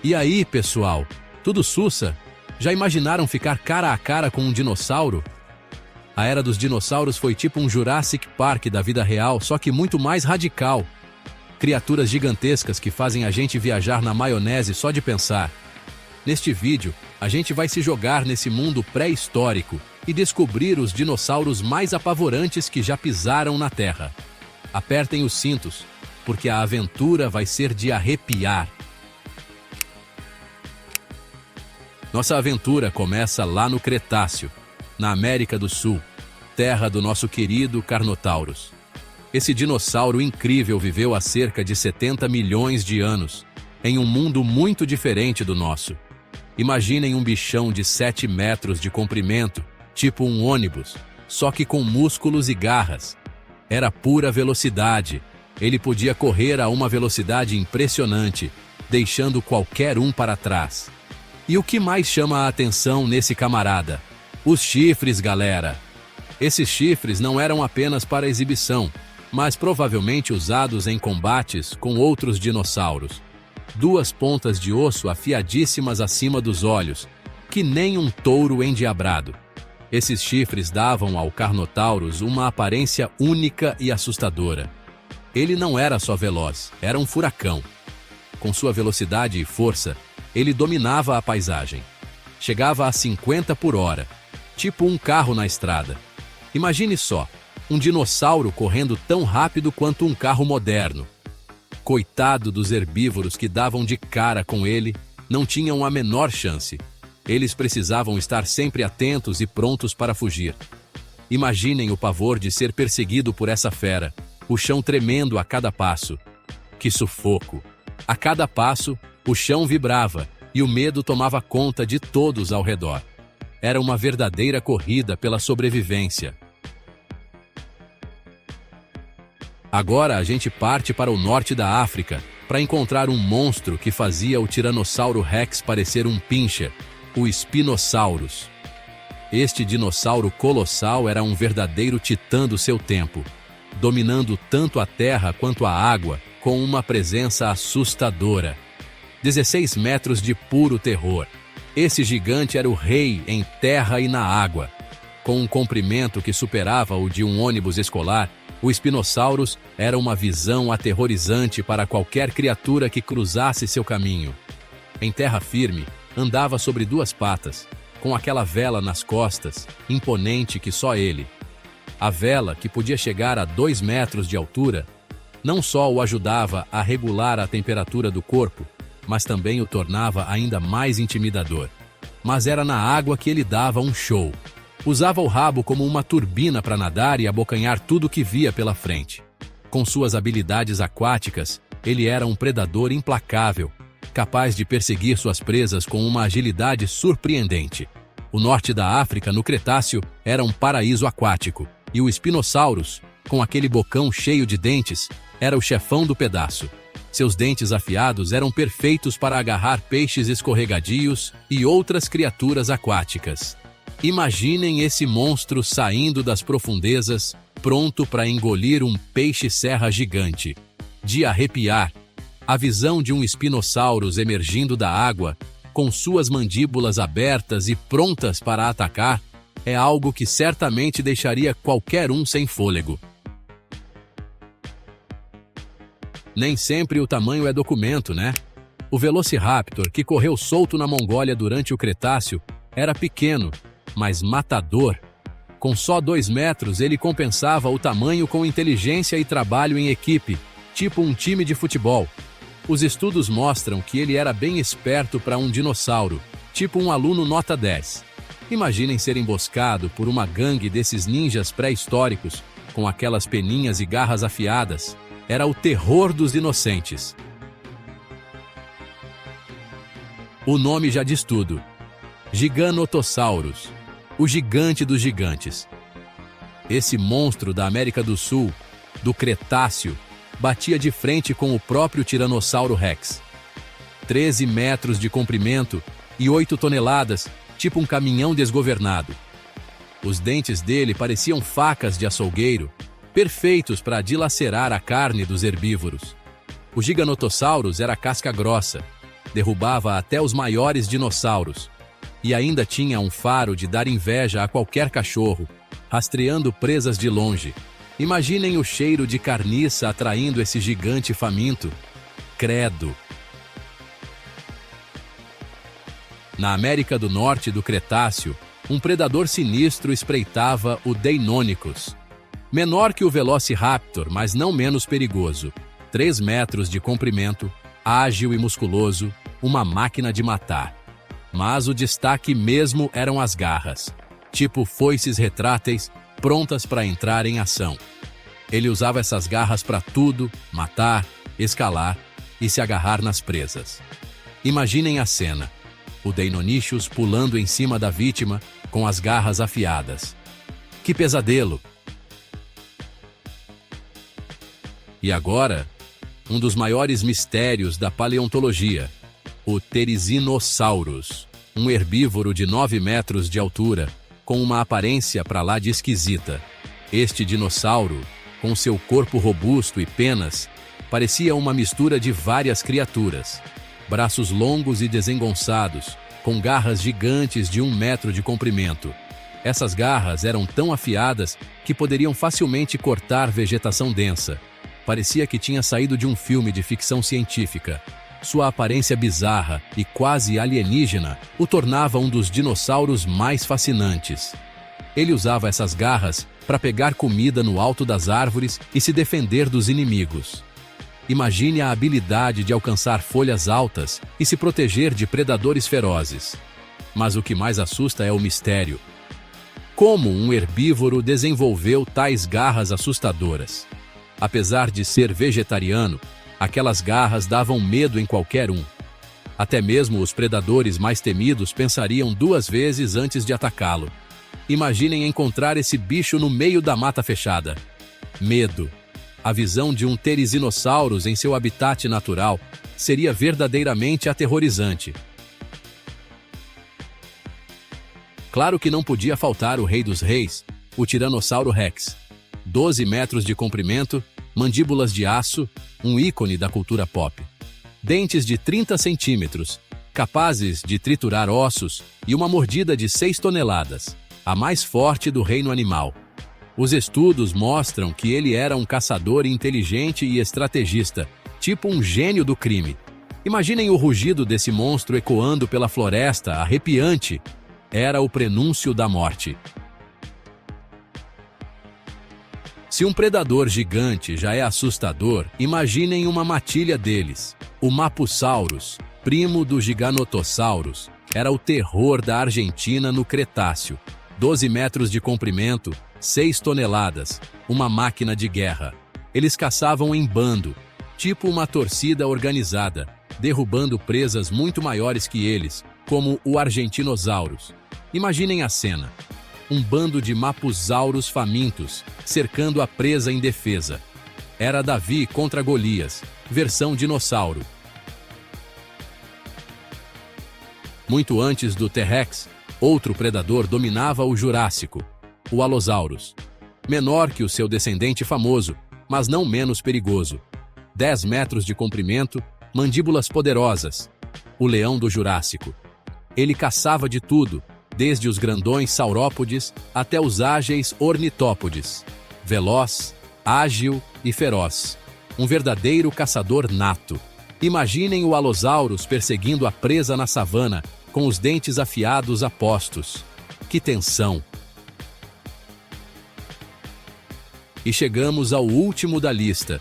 E aí, pessoal? Tudo sussa? Já imaginaram ficar cara a cara com um dinossauro? A era dos dinossauros foi tipo um Jurassic Park da vida real, só que muito mais radical. Criaturas gigantescas que fazem a gente viajar na maionese só de pensar. Neste vídeo, a gente vai se jogar nesse mundo pré-histórico e descobrir os dinossauros mais apavorantes que já pisaram na Terra. Apertem os cintos, porque a aventura vai ser de arrepiar. Nossa aventura começa lá no Cretáceo, na América do Sul, terra do nosso querido Carnotaurus. Esse dinossauro incrível viveu há cerca de 70 milhões de anos, em um mundo muito diferente do nosso. Imaginem um bichão de 7 metros de comprimento, tipo um ônibus, só que com músculos e garras. Era pura velocidade. Ele podia correr a uma velocidade impressionante, deixando qualquer um para trás. E o que mais chama a atenção nesse camarada? Os chifres, galera! Esses chifres não eram apenas para exibição, mas provavelmente usados em combates com outros dinossauros. 2 pontas de osso afiadíssimas acima dos olhos, que nem um touro endiabrado. Esses chifres davam ao Carnotaurus uma aparência única e assustadora. Ele não era só veloz, era um furacão. Com sua velocidade e força, ele dominava a paisagem. Chegava a 50 por hora, tipo um carro na estrada. Imagine só, um dinossauro correndo tão rápido quanto um carro moderno. Coitado dos herbívoros que davam de cara com ele, não tinham a menor chance. Eles precisavam estar sempre atentos e prontos para fugir. Imaginem o pavor de ser perseguido por essa fera, o chão tremendo a cada passo. Que sufoco! A cada passo, o chão vibrava e o medo tomava conta de todos ao redor. Era uma verdadeira corrida pela sobrevivência. Agora a gente parte para o norte da África para encontrar um monstro que fazia o Tiranossauro Rex parecer um pincher, o Spinosaurus. Este dinossauro colossal era um verdadeiro titã do seu tempo, dominando tanto a terra quanto a água, com uma presença assustadora. 16 metros de puro terror. Esse gigante era o rei em terra e na água. Com um comprimento que superava o de um ônibus escolar, o Spinosaurus era uma visão aterrorizante para qualquer criatura que cruzasse seu caminho. Em terra firme, andava sobre 2 patas, com aquela vela nas costas, imponente que só ele. A vela, que podia chegar a 2 metros de altura, não só o ajudava a regular a temperatura do corpo, mas também o tornava ainda mais intimidador. Mas era na água que ele dava um show. Usava o rabo como uma turbina para nadar e abocanhar tudo que via pela frente. Com suas habilidades aquáticas, ele era um predador implacável, capaz de perseguir suas presas com uma agilidade surpreendente. O norte da África, no Cretáceo, era um paraíso aquático, e o Spinosaurus, com aquele bocão cheio de dentes, era o chefão do pedaço. Seus dentes afiados eram perfeitos para agarrar peixes escorregadios e outras criaturas aquáticas. Imaginem esse monstro saindo das profundezas, pronto para engolir um peixe-serra gigante. De arrepiar, a visão de um Spinosaurus emergindo da água, com suas mandíbulas abertas e prontas para atacar, é algo que certamente deixaria qualquer um sem fôlego. Nem sempre o tamanho é documento, né? O Velociraptor, que correu solto na Mongólia durante o Cretáceo, era pequeno, mas matador. Com só 2 metros, ele compensava o tamanho com inteligência e trabalho em equipe, tipo um time de futebol. Os estudos mostram que ele era bem esperto para um dinossauro, tipo um aluno nota 10. Imaginem ser emboscado por uma gangue desses ninjas pré-históricos, com aquelas peninhas e garras afiadas. Era o terror dos inocentes. O nome já diz tudo. Giganotosaurus, o gigante dos gigantes. Esse monstro da América do Sul, do Cretáceo, batia de frente com o próprio Tiranossauro Rex. 13 metros de comprimento e 8 toneladas, tipo um caminhão desgovernado. Os dentes dele pareciam facas de açougueiro, perfeitos para dilacerar a carne dos herbívoros. O Giganotosaurus era casca grossa, derrubava até os maiores dinossauros. E ainda tinha um faro de dar inveja a qualquer cachorro, rastreando presas de longe. Imaginem o cheiro de carniça atraindo esse gigante faminto. Credo! Na América do Norte do Cretáceo, um predador sinistro espreitava o Deinonychus. Menor que o Velociraptor, mas não menos perigoso. 3 metros de comprimento, ágil e musculoso, uma máquina de matar. Mas o destaque mesmo eram as garras, tipo foices retráteis, prontas para entrar em ação. Ele usava essas garras para tudo, matar, escalar e se agarrar nas presas. Imaginem a cena. O Deinonychus pulando em cima da vítima com as garras afiadas. Que pesadelo! E agora, um dos maiores mistérios da paleontologia, o Therizinosaurus, um herbívoro de 9 metros de altura, com uma aparência pra lá de esquisita. Este dinossauro, com seu corpo robusto e penas, parecia uma mistura de várias criaturas. Braços longos e desengonçados, com garras gigantes de 1 metro de comprimento. Essas garras eram tão afiadas que poderiam facilmente cortar vegetação densa. Parecia que tinha saído de um filme de ficção científica. Sua aparência bizarra e quase alienígena o tornava um dos dinossauros mais fascinantes. Ele usava essas garras para pegar comida no alto das árvores e se defender dos inimigos. Imagine a habilidade de alcançar folhas altas e se proteger de predadores ferozes. Mas o que mais assusta é o mistério. Como um herbívoro desenvolveu tais garras assustadoras? Apesar de ser vegetariano, aquelas garras davam medo em qualquer um. Até mesmo os predadores mais temidos pensariam 2 vezes antes de atacá-lo. Imaginem encontrar esse bicho no meio da mata fechada. Medo. A visão de um Therizinosaurus em seu habitat natural seria verdadeiramente aterrorizante. Claro que não podia faltar o rei dos reis, o Tiranossauro Rex. 12 metros de comprimento, mandíbulas de aço, um ícone da cultura pop. Dentes de 30 centímetros, capazes de triturar ossos e uma mordida de 6 toneladas, a mais forte do reino animal. Os estudos mostram que ele era um caçador inteligente e estrategista, tipo um gênio do crime. Imaginem o rugido desse monstro ecoando pela floresta, arrepiante. Era o prenúncio da morte. Se um predador gigante já é assustador, imaginem uma matilha deles. O Mapusaurus, primo do Giganotosaurus, era o terror da Argentina no Cretáceo. 12 metros de comprimento, 6 toneladas, uma máquina de guerra. Eles caçavam em bando, tipo uma torcida organizada, derrubando presas muito maiores que eles, como o Argentinosaurus. Imaginem a cena. Um bando de Mapusaurus famintos, cercando a presa indefesa. Era Davi contra Golias, versão dinossauro. Muito antes do T-Rex, outro predador dominava o Jurássico, o Allosaurus. Menor que o seu descendente famoso, mas não menos perigoso. 10 metros de comprimento, mandíbulas poderosas. O leão do Jurássico. Ele caçava de tudo, desde os grandões saurópodes até os ágeis ornitópodes. Veloz, ágil e feroz. Um verdadeiro caçador nato. Imaginem o Allosaurus perseguindo a presa na savana, com os dentes afiados a postos. Que tensão! E chegamos ao último da lista,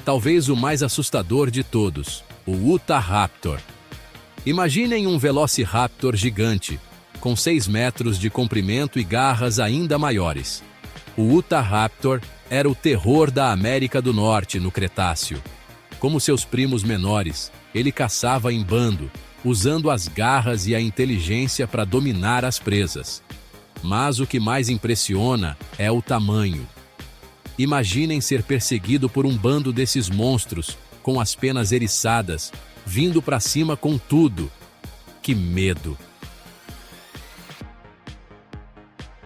talvez o mais assustador de todos, o Utahraptor. Imaginem um Velociraptor gigante, com 6 metros de comprimento e garras ainda maiores. O Utahraptor era o terror da América do Norte no Cretáceo. Como seus primos menores, ele caçava em bando, usando as garras e a inteligência para dominar as presas. Mas o que mais impressiona é o tamanho. Imaginem ser perseguido por um bando desses monstros, com as penas eriçadas, vindo para cima com tudo. Que medo!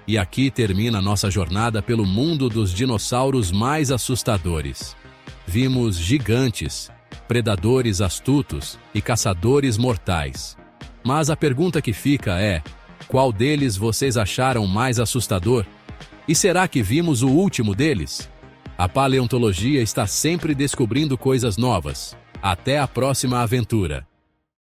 E aqui termina nossa jornada pelo mundo dos dinossauros mais assustadores. Vimos gigantes, predadores astutos e caçadores mortais. Mas a pergunta que fica é: qual deles vocês acharam mais assustador? E será que vimos o último deles? A paleontologia está sempre descobrindo coisas novas. Até a próxima aventura!